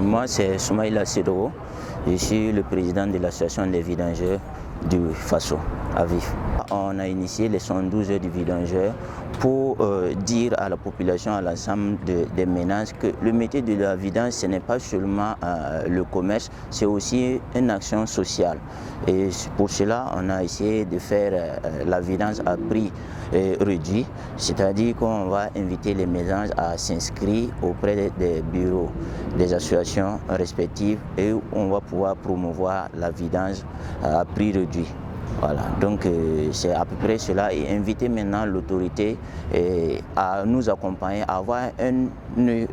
Moi, c'est Soumaïla Sidoro. Je suis le président de l'association des vidangeurs du Faso, à Vif. On a initié les 112 heures du vidangeur pour dire à la population, à l'ensemble des ménages que le métier de la vidange, ce n'est pas seulement le commerce, c'est aussi une action sociale. Et pour cela, on a essayé de faire la vidange à prix réduit, c'est-à-dire qu'on va inviter les ménages à s'inscrire auprès des bureaux des associations respectives et on va pouvoir promouvoir la vidange à prix réduit. Voilà, donc c'est à peu près cela et inviter maintenant l'autorité à nous accompagner, à avoir un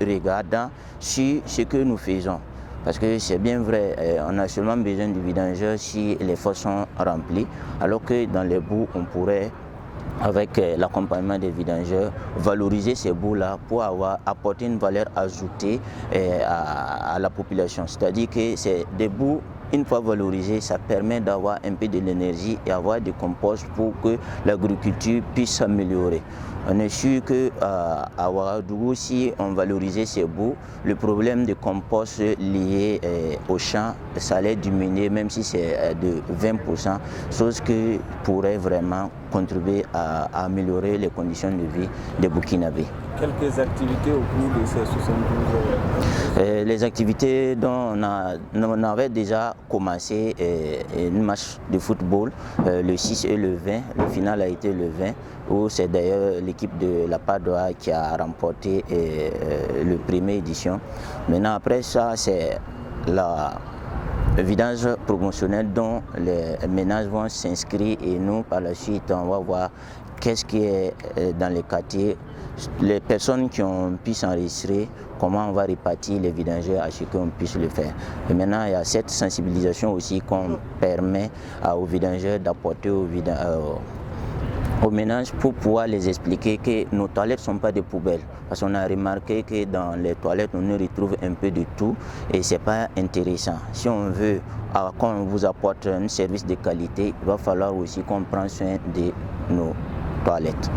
regardant sur ce que nous faisons. Parce que c'est bien vrai, on a seulement besoin du vidangeur si les fosses sont remplies, alors que dans les boues, on pourrait, avec l'accompagnement des vidangeurs, valoriser ces boues-là pour apporter une valeur ajoutée à la population. C'est-à-dire que c'est des boues, une fois valorisées, ça permet d'avoir un peu de l'énergie et avoir des composts pour que l'agriculture puisse s'améliorer. On est sûr qu'à Ouagadougou, si on valorisait ces boues, le problème de compost lié au champ, ça allait diminuer, même si c'est de 20%, chose qui pourrait vraiment contribuer à améliorer les conditions de vie des Burkinabés. Quelques activités au cours de ces 72 heures? Les activités dont on avait déjà commencé une match de football le 6 et le 20, le final a été le 20, où c'est d'ailleurs l'équipe de la Padoa qui a remporté la première édition. Maintenant après ça, c'est la vidange promotionnelle dont les ménages vont s'inscrire et nous par la suite on va voir qu'est-ce qui est dans les quartiers, les personnes qui ont pu s'enregistrer, comment on va répartir les vidangeurs à ce qu'on puisse le faire. Et maintenant il y a cette sensibilisation aussi qu'on permet aux vidangeurs d'apporter aux ménages pour pouvoir les expliquer que nos toilettes ne sont pas des poubelles. Parce qu'on a remarqué que dans les toilettes, on y retrouve un peu de tout et ce n'est pas intéressant. Si on veut qu'on vous apporte un service de qualité, il va falloir aussi qu'on prenne soin de nos toilettes.